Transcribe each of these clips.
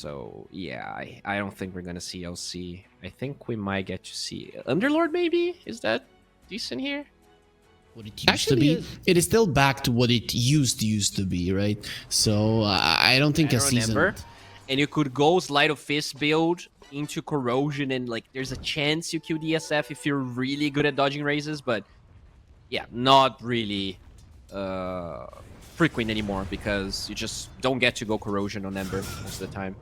So yeah, I don't think we're gonna see LC. I think we might get to see Underlord maybe? Is that decent here? What it used to be. It is still back to what it used to be, right? So I don't think a season. And you could go Sleight of Fist build into Corrosion, and like there's a chance you kill DSF if you're really good at dodging raises, but yeah, not really frequent anymore because you just don't get to go Corrosion on Ember most of the time.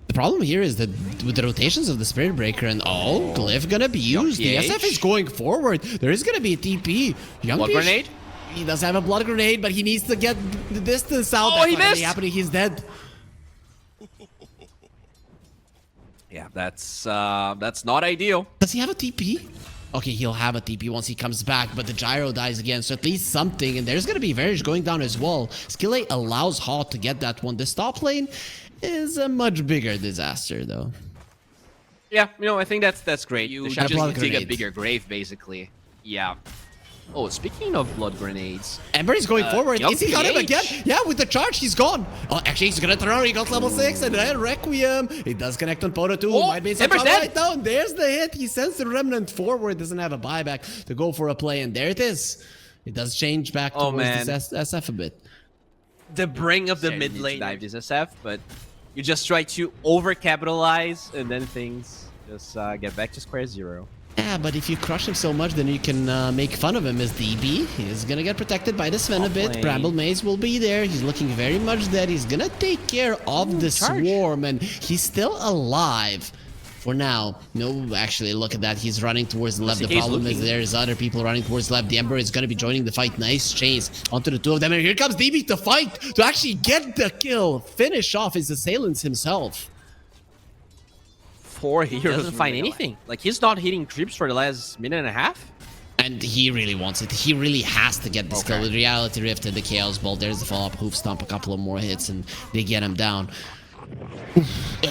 The problem here is that with the rotations of the Spirit Breaker and Glyph gonna be used. The SF is going forward. There is gonna be a TP. Blood Grenade? He does have a Blood Grenade, but he needs to get the distance out. Oh, he missed! Happening. He's dead. Yeah, that's not ideal. Does he have a TP? Okay, he'll have a TP once he comes back, but the gyro dies again, so at least something. And there's gonna be Varage going down as well. Skill 8 allows Hot to get that one. This top lane is a much bigger disaster, though. Yeah, you know, I think that's great. You should just dig a bigger grave, basically. Yeah. Oh, speaking of blood grenades, Ember is going forward. Is he got him again? Yeah, with the charge, he's gone. Oh, actually, he's gonna throw. He got level 6, and then Requiem. It does connect on Poto 2. Oh, might be some trouble right down. There's the hit. He sends the Remnant forward. Doesn't have a buyback to go for a play, and there it is. It does change back towards this SF a bit. The bring of the mid lane dive this SF, but you just try to over-capitalize, and then things just get back to square zero. Yeah, but if you crush him so much, then you can make fun of him as DB. He's gonna get protected by the Sven a bit. Bramble Maze will be there. He's looking very much dead. He's gonna take care of the Swarm, and he's still alive for now. No, actually, look at that. He's running towards the left. The problem is there's other people running towards the left. The Ember is gonna be joining the fight. Nice chase onto the two of them, and here comes DB to fight, to actually get the kill. Finish off his assailants himself. 4 heroes. He doesn't find anything. Like, he's not hitting creeps for the last minute and a half. And he really wants it. He really has to get this kill with Reality Rift and the Chaos Bolt. There's the follow-up Hoof Stomp, a couple of more hits, and they get him down.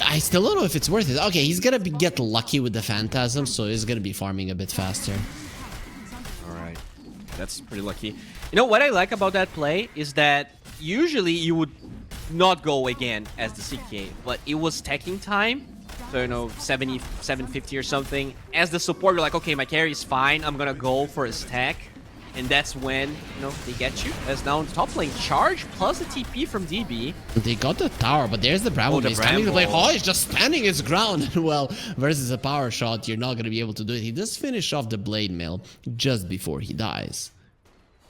I still don't know if it's worth it. Okay, he's gonna get lucky with the Phantasm, so he's gonna be farming a bit faster. Alright, that's pretty lucky. You know, what I like about that play is that usually you would not go again as the CK, but it was teching time. So, you know, 70, 750 or something. As the support, you're like, okay, my carry is fine. I'm gonna go for a stack. And that's when, you know, they get you. As now on the top lane, charge plus a TP from DB. They got the tower, but there's the Bramble. He's coming to play. Oh, he's just standing his ground. Well, versus a power shot, you're not gonna be able to do it. He does finish off the Blade Mail just before he dies.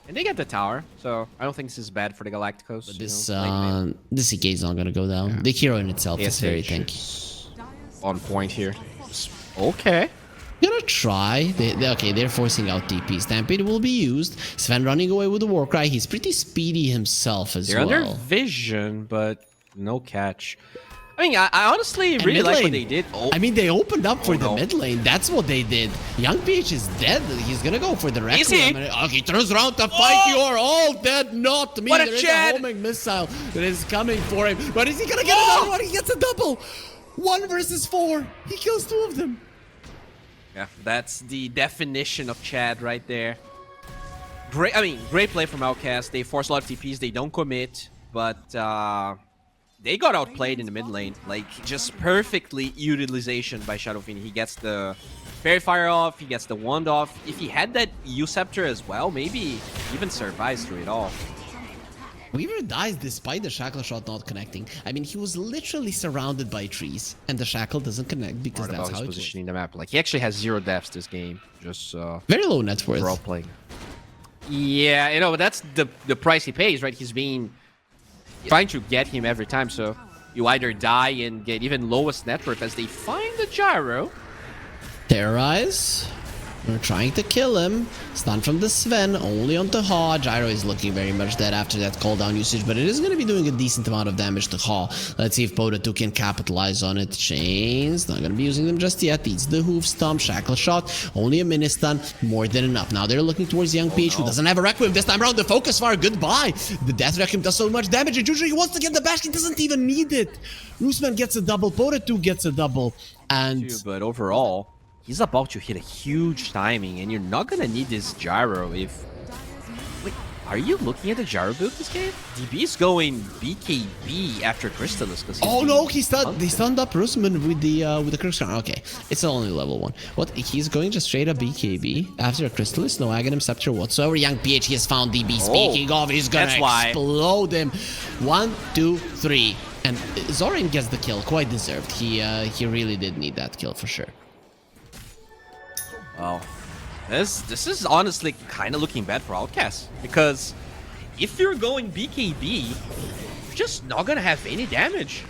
And they get the tower, so I don't think this is bad for the Galacticos. But this CK is not gonna go down. Yeah. The hero in itself is very tanky. On point here. Okay. Gonna try. They're forcing out TP. Stampede will be used. Sven running away with the Warcry. He's pretty speedy himself as well. They're under vision, but no catch. I mean, I honestly really like what they did. Oh. I mean, they opened up for the mid lane. That's what they did. Young Peach is dead. He's gonna go for the Requiem. He turns around to fight. You are all dead. Not me. There is a homing missile that is coming for him. But is he gonna get another one? He gets a double. 1 versus 4. He kills 2 of them. Yeah, that's the definition of Chad right there. Great, I mean, great play from Outcast. They force a lot of TPs. They don't commit, but they got outplayed in the mid lane. Like, just perfectly utilization by Shadowfiend. He gets the Fairy Fire off. He gets the Wand off. If he had that U-Scepter as well, maybe he even survives through it all. Weaver dies despite the Shackle shot not connecting. I mean, he was literally surrounded by trees, and the Shackle doesn't connect because that's how he's positioning the map. Like, he actually has 0 deaths this game. Just very low net worth. For all playing. Yeah, you know, but that's the price he pays, right? He's been trying to get him every time, so you either die and get even lowest net worth as they find the gyro. Terrorize. We're trying to kill him. Stun from the Sven, only onto Ha. Gyro is looking very much dead after that cooldown usage, but it is going to be doing a decent amount of damage to Ha. Let's see if Poto 2 can capitalize on it. Chains, not going to be using them just yet. Needs the Hoof Stomp, Shackle Shot, only a mini stun, more than enough. Now they're looking towards Young Peach, who doesn't have a Requiem this time around. The Focus Fire, goodbye. The Death Requiem does so much damage, and usually he wants to get the bash. He doesn't even need it. RUSMAN gets a double, Poto 2 gets a double, and... But overall, he's about to hit a huge timing, and you're not gonna need this gyro if... Wait, Are you looking at the Gyro build this game? DB is going BKB after Crystallis. Oh no, they stunned up RUSMAN with the Crux. Okay, it's only level 1. What? He's going just straight up BKB after a Crystallis? No Aghanim Scepter whatsoever. Young PH, he has found DB. Speaking of, he's gonna explode him. 1, 2, 3. And Zoran gets the kill, quite deserved. He really did need that kill for sure. Wow. This is honestly kind of looking bad for Outcast, because if you're going BKB, you're just not gonna have any damage.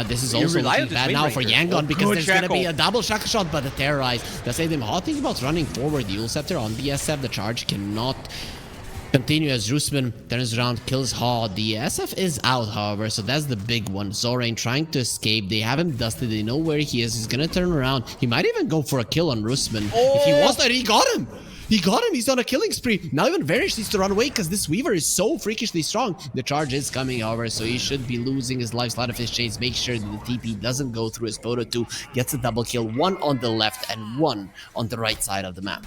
This is also looking bad now for Yangon, because there's gonna be a double Shaka Shot, but the Terrorize. That's them hot thing about running forward. The Yule Scepter on the SF, the charge cannot continue as RUSMAN turns around, kills Ha. The SF is out, however, so that's the big one. Zorain trying to escape. They have him dusted. They know where he is. He's gonna turn around. He might even go for a kill on RUSMAN. If he wants that, he got him. He got him. He's on a killing spree. Now even Varish needs to run away because this Weaver is so freakishly strong. The charge is coming, however, so he should be losing his life. Sleight of Fist Chains. Make sure that the TP doesn't go through his photo 2. Gets a double kill. 1 on the left and 1 on the right side of the map.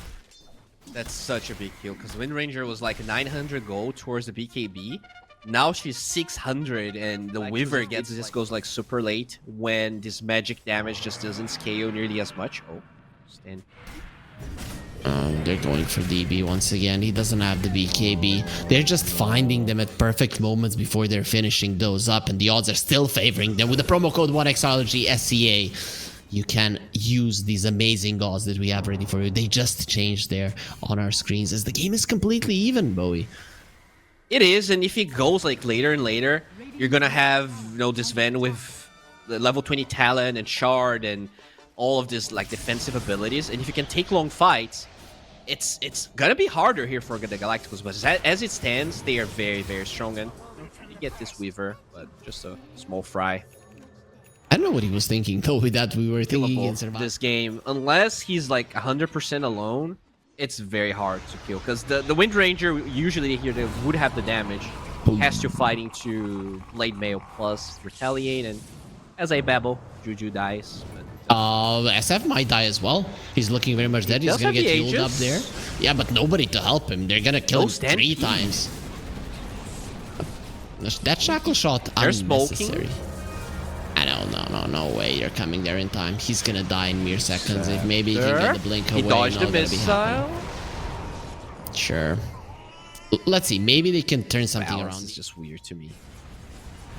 That's such a big kill, because Wind Ranger was like 900 gold towards the BKB. Now she's 600, and the Weaver just goes like super late when this magic damage just doesn't scale nearly as much. Oh, stand. They're going for DB once again. He doesn't have the BKB. They're just finding them at perfect moments before they're finishing those up, and the odds are still favoring them. With the promo code 1xology SCA, you can use these amazing odds that we have ready for you. They just changed there on our screens as the game is completely even, Bowie. It is, and if it goes like later and later, you're gonna have, you know, this Ven with the level 20 talent and shard and all of this like defensive abilities, and if you can take long fights, it's gonna be harder here for the Galacticos, but as it stands, they are very, very strong, and you get this Weaver, but just a small fry. I don't know what he was thinking though with that. We were thinking he can survive this game. Unless he's like 100% alone, it's very hard to kill, because the Wind Ranger usually here they would have the damage. Has to fight into Blade Mail plus Retaliate, and as I babble, Juju dies. But, SF might die as well. He's looking very much dead. He's gonna get healed up there. Yeah, but nobody to help him. They're gonna kill him 3 times. That shackle shot unnecessary. I don't, no way you're coming there in time. He's gonna die in mere seconds. If maybe he can get the blink away. He dodged the missile. Sure. Let's see. Maybe they can turn something around. It's just weird to me.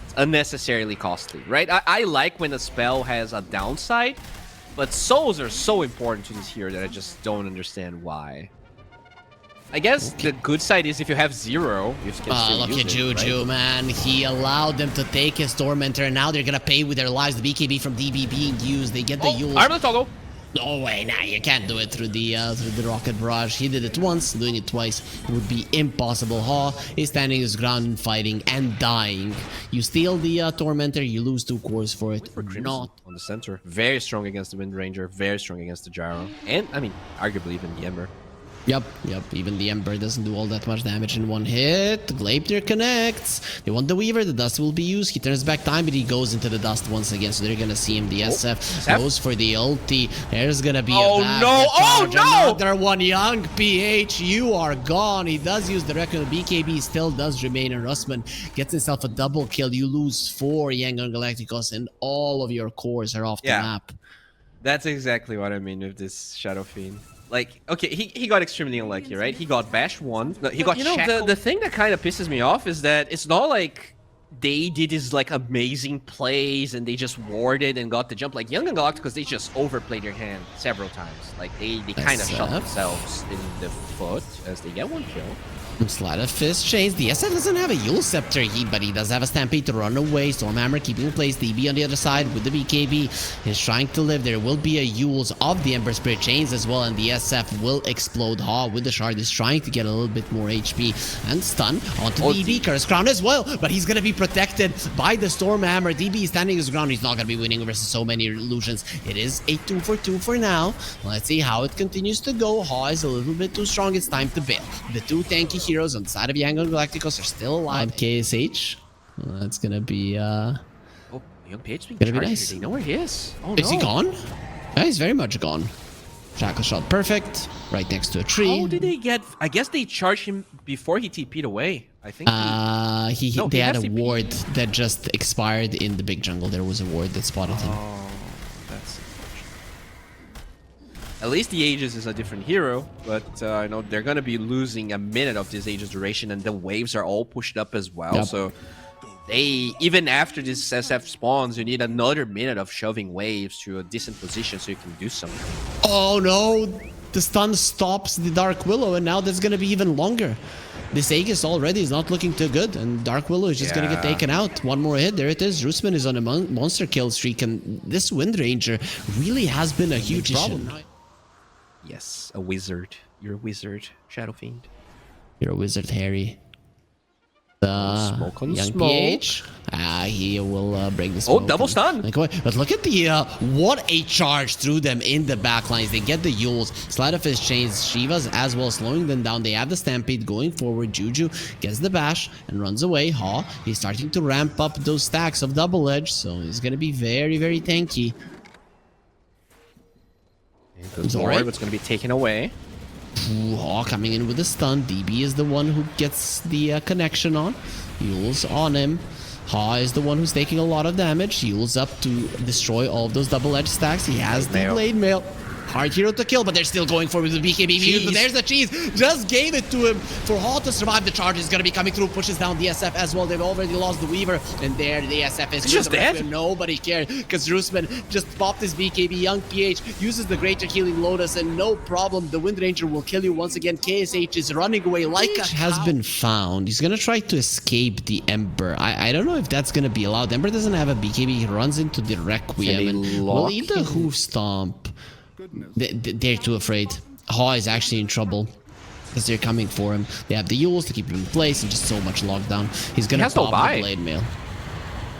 It's unnecessarily costly, right? I like when a spell has a downside, but souls are so important to this hero that I just don't understand why. I guess the good side is if you have 0, you can still look use at Juju, right? man. He allowed them to take his Tormentor, and now they're gonna pay with their lives. The BKB from DB being used. They get the Yule. Armor toggle. No way, nah, you can't do it through the rocket barrage. He did it once, doing it twice would be impossible. Ha is standing his ground and fighting and dying. You steal the Tormentor, you lose 2 cores for it. Not on the center. Very strong against the Wind Ranger, very strong against the Gyro, and I mean, arguably even the Ember. Yep. Even the Ember doesn't do all that much damage in 1 hit. Gleipnir connects. They want the Weaver. The dust will be used. He turns back time, but he goes into the dust once again. So they're gonna see him. The SF goes for the ulti. There's gonna be a bad charge. Another one. Young PH, you are gone. He does use the record. BKB still does remain. And RUSMAN gets himself a double kill. You lose 4 Yangon Galacticos, and all of your cores are off the map. That's exactly what I mean with this Shadow Fiend. Like, okay, he got extremely unlucky, right? He got bashed 1. No, he got shackled. The thing that kind of pisses me off is that it's not like they did these like amazing plays and they just warded and got the jump. Like Young and Galacticos, they just overplayed their hand several times. Like they kind of shot themselves in the foot as they get 1 kill. Sleight of Fist Chains. The SF doesn't have a Yule Scepter, but he does have a Stampede to run away. Stormhammer keeping in place. DB on the other side with the BKB is trying to live. There will be a Yules of the Ember Spirit Chains as well, and the SF will explode. Ha with the shard is trying to get a little bit more HP and stun onto DB. Curse Crown as well, but he's gonna be protected by the Stormhammer. DB is standing his ground. He's not gonna be winning versus so many illusions. It is a 2 for 2 for now. Let's see how it continues to go. Ha is a little bit too strong. It's time to bail. The 2 tanky heroes on the side of Yangon Galacticos are still alive. KSH. That's gonna be oh, Young PH being gonna be nice. They know where he is. Oh, is he gone? Yeah, he's very much gone. Shackle shot perfect. Right next to a tree. How did they get... I guess they charged him before he TP'd away. I think they had has a TP. ward that just expired in the big jungle. There was a ward that spotted him. Oh, that's unfortunate. At least the Aegis is a different hero, but you know, they're gonna be losing a minute of this Aegis duration, and the waves are all pushed up as well. Yep. So they, even after this SF spawns, you need another minute of shoving waves to a decent position so you can do something. Oh no! The stun stops the Dark Willow, and now that's gonna be even longer. This Aegis already is not looking too good, and Dark Willow is just gonna get taken out. One more hit, there it is. RUSMAN is on a monster kill streak, and this Wind Ranger really has been a huge problem. Yes, a wizard. You're a wizard, Shadow Fiend. You're a wizard, Harry. Smoke on Young smoke. PH. He will break the Oh, smoke. double stun. But look at the what a charge through them in the backlines. They get the Yules, Sleight of Fist chains, Shivas as well, slowing them down. They have the Stampede going forward. Juju gets the bash and runs away. He's starting to ramp up those stacks of double edge, so he's gonna be very, very tanky. It's alright, but it's gonna be taken away. Ooh, coming in with a stun. DB is the one who gets the connection on. Yule's on him. Is the one who's taking a lot of damage. Yule's up to destroy all of those double-edged stacks. He has the blade mail. Hard hero to kill, but they're still going for the BKB. But there's the cheese. Just gave it to him. For to survive, the charge is going to be coming through. Pushes down the SF as well. They've already lost the Weaver. And there the SF is just dead. Nobody cared because RUSMAN just popped his BKB. Young PH uses the Greater Healing Lotus, and no problem. The Wind Ranger will kill you once again. KSH is running away like a has been found. He's going to try to escape the Ember. I don't know if that's going to be allowed. Ember doesn't have a BKB. He runs into the Requiem and will eat the Hoof Stomp. They're too afraid. Is actually in trouble because they're coming for him. They have the Yules to keep him in place and just so much lockdown. He's gonna pop the blade mail.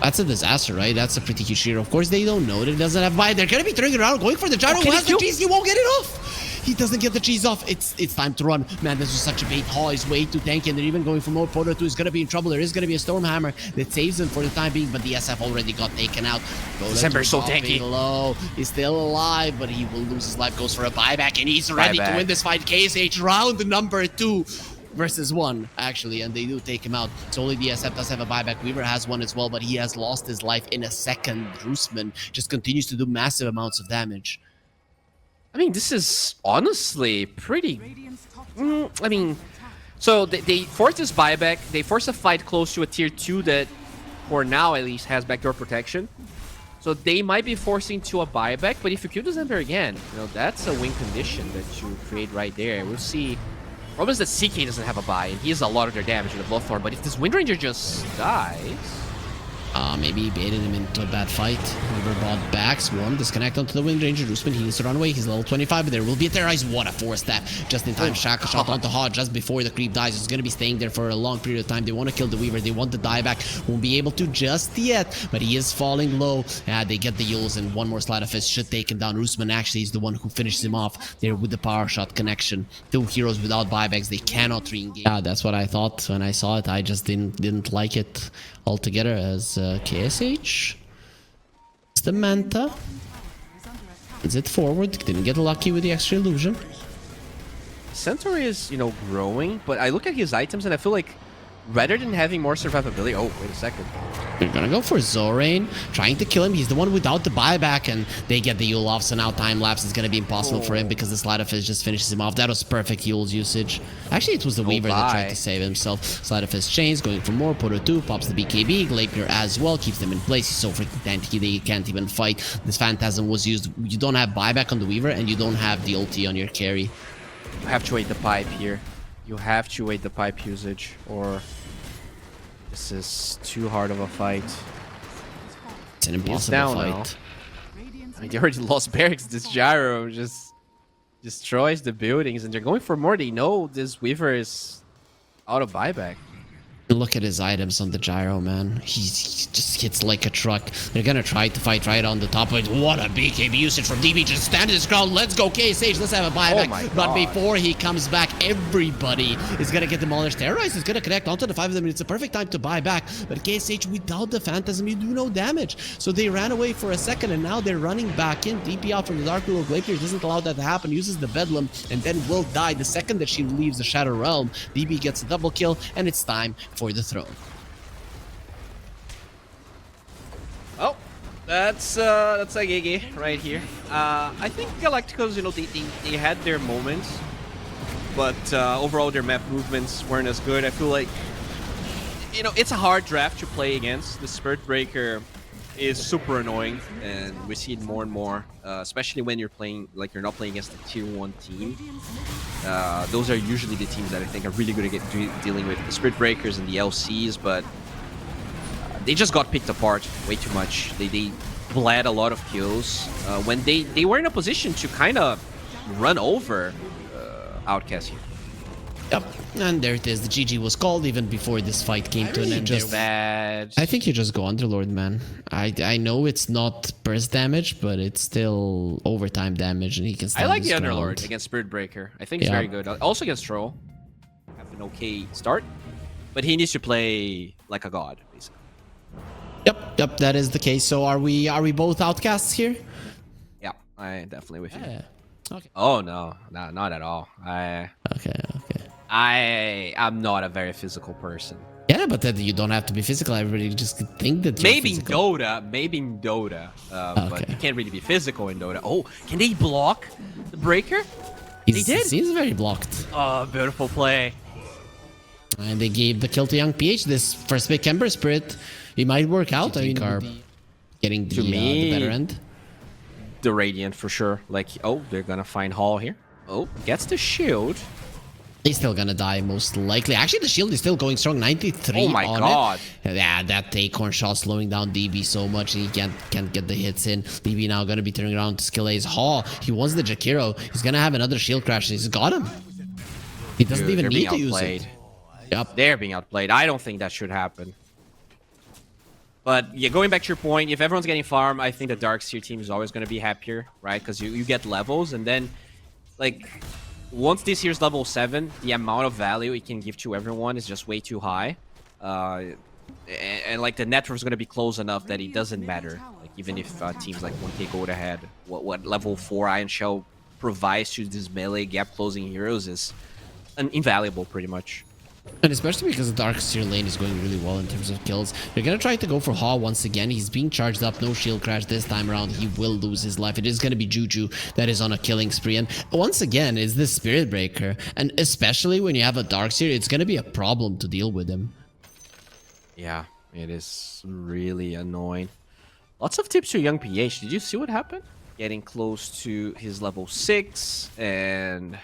That's a disaster, right? That's a pretty huge hero. Of course, they don't know that it doesn't have buy. They're gonna be turning around, going for the gyro. He has the cheese. He won't get it off. He doesn't get the cheese off. It's time to run. Man, this was such a bait. Is way too tanky, and they're even going for more. Proto 2 is gonna be in trouble. There is gonna be a Stormhammer that saves him for the time being, but the SF already got taken out. December is so tanky. Low. He's still alive, but he will lose his life. Goes for a buyback, and he's ready to win this fight. KSH round number 2. Versus 1, actually, and they do take him out. So only the SF does have a buyback. Weaver has one as well, but he has lost his life in a second. RUSMAN just continues to do massive amounts of damage. I mean, this is honestly pretty... I mean, so they forced this buyback. They forced a fight close to a tier 2 that, for now at least, has backdoor protection. So they might be forcing to a buyback, but if you kill this Ember again, you know, that's a win condition that you create right there. We'll see. Problem is that CK doesn't have a buy, and he has a lot of their damage with the Bloodthorn, but if this Wind Ranger just dies... Maybe he baited him into a bad fight. Weaver bought back. Swarm, disconnect onto the Wind Ranger. RUSMAN, he needs to run away. He's level 25, but there will be a Terrorize. What a force step. Just in time. Shackle shot onto just before the creep dies. He's going to be staying there for a long period of time. They want to kill the Weaver. They want the dieback. Won't be able to just yet, but he is falling low. They get the Yules, and one more Sleight of Fist should take him down. RUSMAN actually is the one who finishes him off there with the power shot connection. 2 heroes without buybacks. They cannot re-engage. Yeah, that's what I thought when I saw it. I just didn't like it altogether as KSH. It's the Manta. Is it forward? Didn't get lucky with the extra illusion. Centaur is, you know, growing, but I look at his items and I feel like rather than having more survivability... Oh, wait a second. They're gonna go for Zorain, trying to kill him. He's the one without the buyback, and they get the Yule off, so now time lapse is gonna be impossible for him because the Sleight of Fist just finishes him off. That was perfect Yule's usage. Actually, it was the Weaver that tried to save himself. Sleight of Fist chains, going for more. Proto 2 pops the BKB. Glapier as well, keeps them in place. He's so freaking tanky they can't even fight. This Phantasm was used. You don't have buyback on the Weaver, and you don't have the ulti on your carry. You have to wait the pipe here. You have to wait the pipe usage, or... This is too hard of a fight. It's an impossible fight. Now. I mean, they already lost barracks. This gyro just destroys the buildings, and they're going for more. They know this Weaver is out of buyback. Look at his items on the gyro, man. He just hits like a truck. They're gonna try to fight right on the top. But what a BKB usage from DB. Just stand his ground. Let's go, KSH. Let's have a buyback. But before he comes back, everybody is gonna get demolished. Terrorize is gonna connect onto the 5 of them. It's a perfect time to buy back. But KSH, without the Phantasm, you do no damage. So they ran away for a second, and now they're running back in. DP out from the Dark Pool of Glacier doesn't allow that to happen. Uses the Bedlam, and then will die the second that she leaves the Shadow Realm. DB gets a double kill, and it's time for the throne. Oh, that's a GG right here. I think Galacticos, you know, they had their moments, but overall their map movements weren't as good. I feel like, you know, it's a hard draft to play against. The Spirit Breaker is super annoying, and we see it more and more, especially when you're playing, like, you're not playing against a tier 1 team. Those are usually the teams that I think are really good at dealing with the Spirit Breakers and the LCs, but they just got picked apart way too much. They bled a lot of kills when they were in a position to kind of run over Outcast here. Yep, and there it is. The GG was called even before this fight came to an end. Just bad. I think you just go Underlord, man. I know it's not burst damage, but it's still overtime damage, and he can. I like the Underlord against Spirit Breaker. I think it's very good. Also against Troll, have an okay start, but he needs to play like a god, basically. Yep, that is the case. So are we both outcasts here? Yeah, I definitely with you. Yeah. Okay. Oh no, not at all. Okay. I'm not a very physical person. Yeah, but then you don't have to be physical. Everybody just think that you're maybe physical. Maybe in Dota, but you can't really be physical in Dota. Oh, can they block the breaker? They did. Seems very blocked. Oh, beautiful play. And they gave the kill to Young PH. This first pick Ember Spirit, it might work out. I mean, are getting the better end. The Radiant for sure. Like, oh, they're gonna find Hall here. Oh, gets the shield. He's still gonna die most likely. Actually, the shield is still going strong. 93 oh my on god. It. Yeah, that Acorn shot slowing down DB so much, and he can't get the hits in. DB now gonna be turning around to skill A's Hall. He wants the Jakiro. He's gonna have another shield crash. He's got him. He doesn't even need to use it. Yep. They're being outplayed. I don't think that should happen. But yeah, going back to your point, if everyone's getting farm, I think the Darkseer team is always going to be happier, right? Because you get levels, and then, like, once this here's level 7, the amount of value it can give to everyone is just way too high. And like, the network is going to be close enough that it doesn't matter. Like, even if teams like 1K go ahead, what level 4 Iron Shell provides to these melee gap closing heroes is invaluable, pretty much. And especially because the Darkseer lane is going really well in terms of kills. They're going to try to go for Ha once again. He's being charged up. No shield crash this time around. He will lose his life. It is going to be Juju that is on a killing spree. And once again, is the Spirit Breaker. And especially when you have a Darkseer, it's going to be a problem to deal with him. Yeah, it is really annoying. Lots of tips to Young PH. Did you see what happened? Getting close to his level 6. And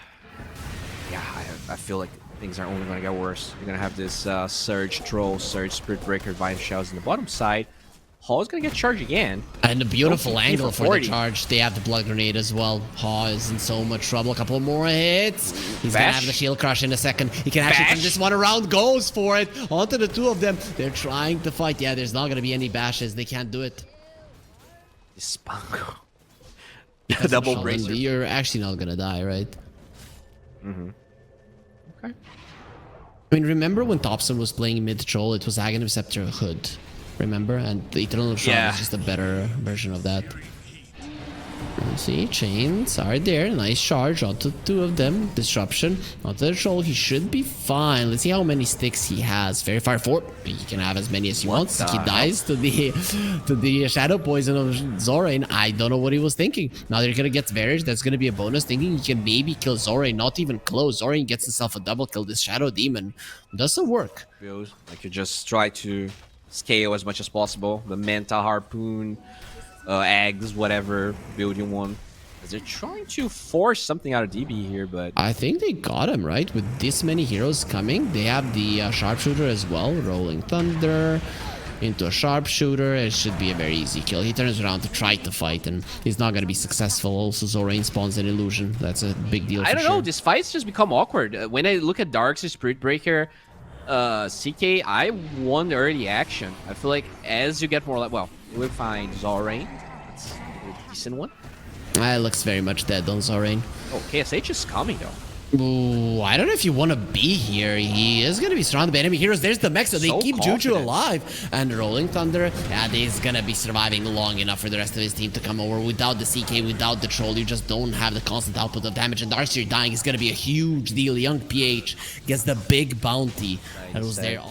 yeah, I feel like things are only going to get worse. You're going to have this Surge Troll, Surge Spirit Breaker, Vine Shells in the bottom side. Haw is going to get charged again. And a beautiful angle for the charge. They have the Blood Grenade as well. Haw is in so much trouble. A couple more hits. He's going to have the Shield Crush in a second. He can actually turn this one around. Goes for it. Onto the two of them. They're trying to fight. Yeah, there's not going to be any bashes. They can't do it. Spanko. Double bracer. You're actually not going to die, right? Mm-hmm. Okay. I mean, remember when Thompson was playing mid-troll, it was Aghanim Scepter Hood. Remember? And the Eternal Shroud is just a better version of that. See, chains are there. Nice charge onto two of them. Disruption onto the troll. He should be fine. Let's see how many sticks he has. Very far 4. He can have as many as he wants. He dies to the shadow poison of Zorain. I don't know what he was thinking. Now they're gonna get Varage. That's gonna be a bonus. Thinking he can maybe kill Zorain. Not even close. Zorain gets himself a double kill. This Shadow Demon doesn't work. Like, you just try to scale as much as possible. The Manta Harpoon, eggs, whatever build you want. As they're trying to force something out of DB here, but I think they got him, right? With this many heroes coming, they have the sharpshooter as well. Rolling Thunder into a sharpshooter. It should be a very easy kill. He turns around to try to fight, and he's not going to be successful. Also, Zorain spawns an illusion. That's a big deal. I don't know. This fight's just become awkward. When I look at Darkseer Spirit Breaker, CK, I won the early action. I feel like as you get more like, well, we'll find Zorain. That's a decent one. It looks very much dead on Zorain. Oh, KSH is coming though. Ooh, I don't know if you want to be here. He is going to be surrounded by enemy heroes. There's the mech, so they keep Juju alive. And Rolling Thunder, yeah, he's going to be surviving long enough for the rest of his team to come over. Without the CK, without the troll, you just don't have the constant output of damage. And Darkseer dying is going to be a huge deal. Young PH gets the big bounty that was there.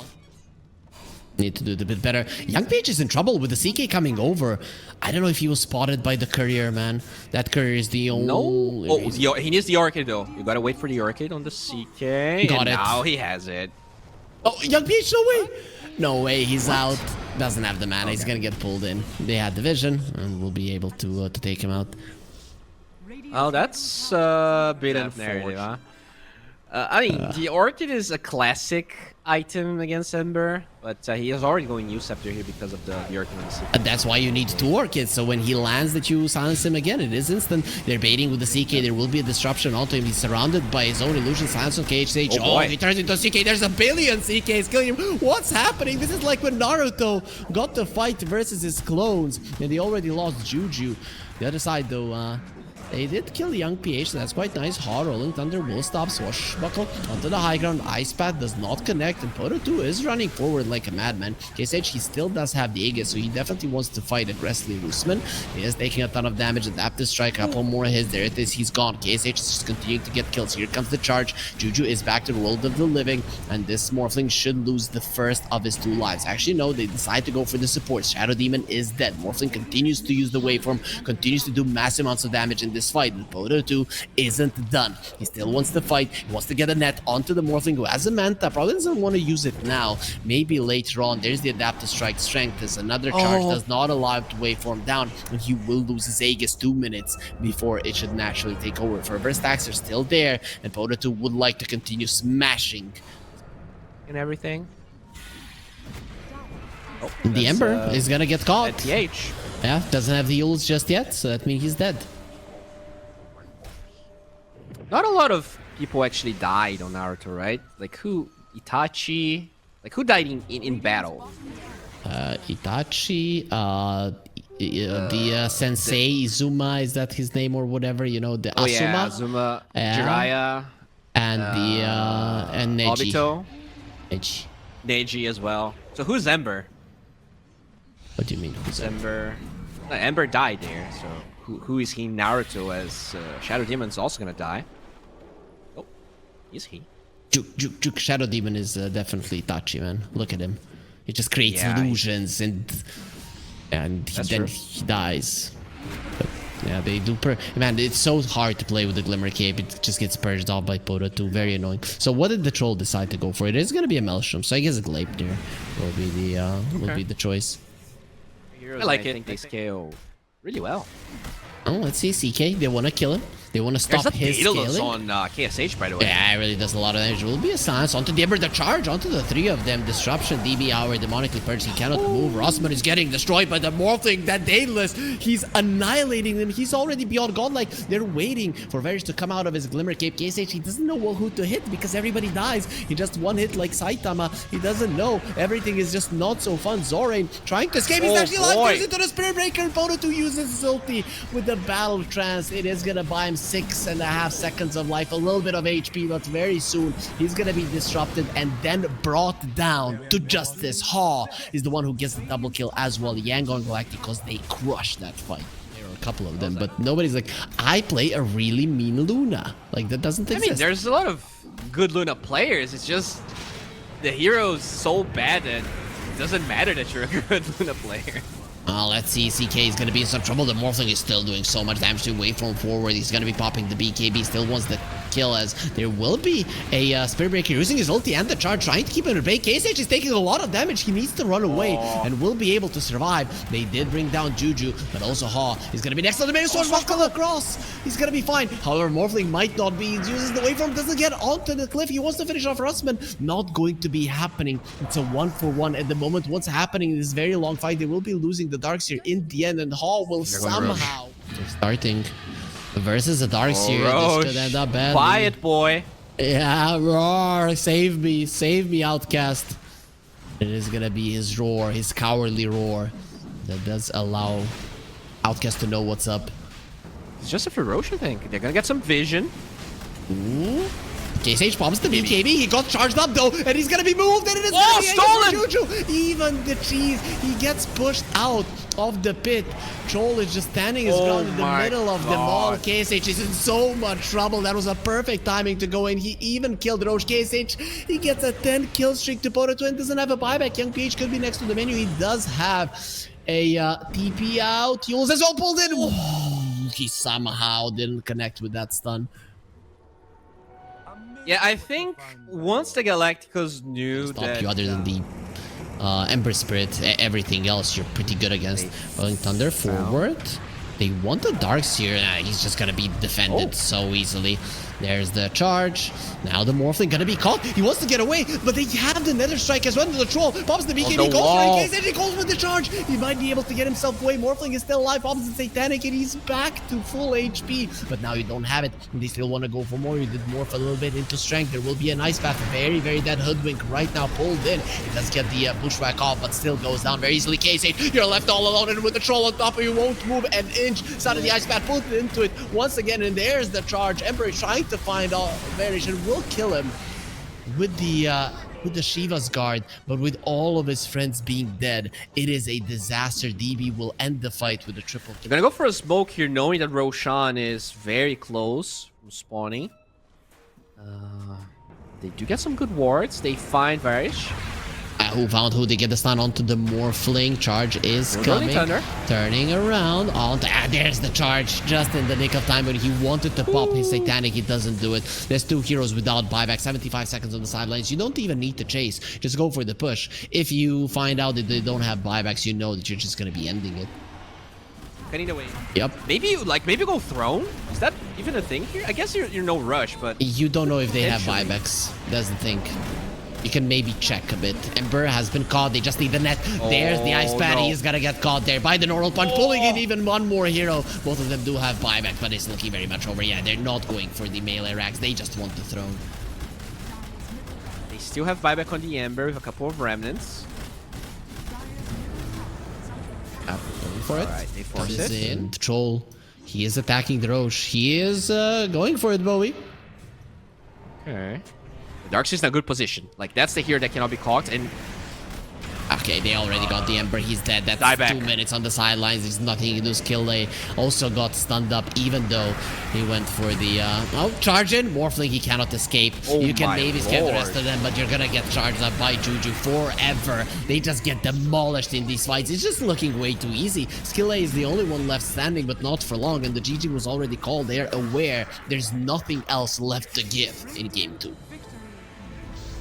Need to do it a bit better. Young PH is in trouble with the CK coming over. I don't know if he was spotted by the courier, man. That courier is the only... No. Oh, he needs the Orchid, though. You gotta wait for the Orchid on the CK. Got it. Now he has it. Oh, Young PH, no way! No way, he's out. Doesn't have the mana. Okay. He's gonna get pulled in. They had the vision, and we'll be able to take him out. Oh, that's a bit unfortunate, huh? I mean, the Orchid is a classic item against Ember, but he is already going new Scepter here because of the Orchid. And that's why you need 2 Orchids, so when he lands that you silence him again, it is instant. They're baiting with the CK, there will be a disruption onto him. He's surrounded by his own illusion, silence on KHH. Oh, he turns into a CK, there's a billion CKs killing him. What's happening? This is like when Naruto got the fight versus his clones, and they already lost Juju. The other side, though, they did kill Young PH, so that's quite nice. Hard Rolling Thunder will stop Swashbuckle onto the high ground. Ice Path does not connect, and Poto 2 is running forward like a madman. KSH, he still does have the Aegis, so he definitely wants to fight aggressively. RUSMAN, he is taking a ton of damage. Adaptive Strike, a couple more hits. There it is, he's gone. KSH is just continuing to get kills. Here comes the charge. Juju is back to the world of the living, and this Morphling should lose the first of his 2 lives. Actually, no, they decide to go for the support. Shadow Demon is dead. Morphling continues to use the waveform, continues to do massive amounts of damage in this fight. But Poto 2 isn't done. He still wants to fight. He wants to get a net onto the Morphling, who has a Manta. Probably doesn't want to use it now. Maybe later on. There's the Adaptive Strike. Strength is another charge. Does not allow him to waveform down, and he will lose his Aegis 2 minutes before it should naturally take over. Fervor stacks are still there, and Poto 2 would like to continue smashing and everything. Oh, the Ember is gonna get caught. TH. Yeah, doesn't have the ults just yet, so that means he's dead. Not a lot of people actually died on Naruto, right? Like who? Itachi? Like who died in battle? Itachi, the sensei Izuma, is that his name or whatever? You know, the Asuma. Yeah, Azuma, Jiraiya, and and Neji. Obito, Neji as well. So who's Ember? What do you mean? Who's Ember? No, Ember died there. So who is he in Naruto? As Shadow Demon's also gonna die. Oh, is he? Juke Shadow Demon is definitely Itachi, man. Look at him. He just creates illusions and then he dies. But yeah, they do man, it's so hard to play with the Glimmer Cape. It just gets purged off by Poto 2. Very annoying. So what did the troll decide to go for? It is gonna be a Maelstrom, so I guess a Gleipnir will be the choice. I like it. I think they scale really well. Oh, let's see. CK, they want to kill him. They want to stop his scaling. On KSH, by the way. Yeah, it really does a lot of damage. Will be a silence onto the Ember, the charge onto the 3 of them. Disruption, DB Hour, demonically purged. He cannot move. RUSMAN is getting destroyed by the Morphling. That Daedalus, he's annihilating them. He's already beyond godlike. They're waiting for Varys to come out of his Glimmer Cape. KSH, he doesn't know who to hit because everybody dies. He just one hit like Saitama. He doesn't know. Everything is just not so fun. Zorain trying to escape. He's actually alive. Goes into the Spirit Breaker. And Poto 2 uses his ulti with the Battle Trance. It is gonna buy him 6.5 seconds of life, a little bit of HP, but very soon he's gonna be disrupted and then brought down to justice. Ha is the one who gets the double kill as well. Yangon Galacticos, they crush that fight. There are a couple of them, but nobody's like, I play a really mean Luna. Like, that doesn't exist. I mean, there's a lot of good Luna players. It's just the hero's so bad that it doesn't matter that you're a good Luna player. Let's see. CK is going to be in some trouble. The Morphling is still doing so much damage to waveform forward. He's going to be popping the BKB. Still wants the kill, as there will be a Spirit Breaker using his ulti and the charge, trying to keep him at bay. KSH is taking a lot of damage. He needs to run away and will be able to survive. They did bring down Juju, but also Ha is going to be next on the main sword. Walk across. He's going to be fine. However, Morphling might not be. He uses the waveform, doesn't get onto the cliff. He wants to finish off RUSMAN. Not going to be happening. It's a 1-for-1 at the moment. What's happening in this very long fight? They will be losing the Darkseer in the end, and Ha will somehow... They're starting versus a Darkseer. This could end up badly. Quiet, boy. Yeah, roar, save me, Outcast. It is gonna be his roar, his cowardly roar, that does allow Outcast to know what's up. It's just a ferocious thing. They're gonna get some vision. Ooh. KSH pops the BKB. He got charged up though, and he's gonna be moved, and it is gonna be stolen! Juju. Even the cheese, he gets pushed out of the pit. Troll is just standing his ground in the middle of them all. KSH is in so much trouble. That was a perfect timing to go in. He even killed Roche. KSH, he gets a 10 kill streak to Poto Twin. Doesn't have a buyback. Young PH could be next to the menu. He does have a TP out. Yules as well pulled in. Ooh, he somehow didn't connect with that stun. Yeah, I think once the Galacticos knew that... you other than the Ember Spirit, everything else you're pretty good against. Rolling Thunder forward. They want the Darks here. He's just gonna be defended so easily. There's the charge. Now the Morphling gonna be caught. He wants to get away, but they have the Nether Strike as well. The Troll pops the BKB, goes for it. KSH, he goes with the charge. He might be able to get himself away. Morphling is still alive. Pops the Satanic, and he's back to full HP. But now you don't have it. And they still want to go for more. You did morph a little bit into strength. There will be a nice path. Very, very dead Hoodwink right now pulled in. It does get the Bushwhack off, but still goes down very easily. KSH, you're left all alone, and with the Troll on top of you, won't move an inch. Side of the Ice Path, put into it once again, and there's the charge. Ember is trying to find all variation, will kill him with the Shiva's guard, but with all of his friends being dead, it is a disaster. DB will end the fight with a triple kill. They're gonna go for a smoke here, knowing that Roshan is very close from spawning. They do get some good wards. They find Varish. Who found who? They get the stun onto the Morphling. Charge is coming. Turning around. There's the charge. Just in the nick of time when he wanted to pop his Satanic. He doesn't do it. There's two heroes without buyback. 75 seconds on the sidelines. You don't even need to chase. Just go for the push. If you find out that they don't have buybacks, you know that you're just going to be ending it. Cutting away. Yep. Maybe go Throne? Is that even a thing here? I guess you're no rush, but... You don't know if they have buybacks. That's the thing. You can maybe check a bit. Ember has been caught. They just need the net. There's the Ice Patty. He's gonna get caught there by the normal punch. Pulling in even one more hero. Both of them do have buyback, but it's looking very much over. Yeah, they're not going for the melee racks. They just want the throne. They still have buyback on the Ember with a couple of remnants. Going for it. Alright, they force it. In. The Troll. He is attacking the Roche. He is going for it, Bowie. Okay. Darkseid's in a good position. Like, that's the hero that cannot be caught, and... Okay, they already got the Ember. He's dead. That's 2 minutes on the sidelines. There's nothing he can do. Skill A also got stunned up, even though he went for the... charge in. Morphling, he cannot escape. You can maybe scare the rest of them, but you're gonna get charged up by Juju forever. They just get demolished in these fights. It's just looking way too easy. Skill A is the only one left standing, but not for long, and the GG was already called. They're aware there's nothing else left to give in Game 2.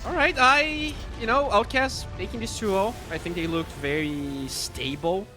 Alright, Outcast making this 2-0. I think they looked very stable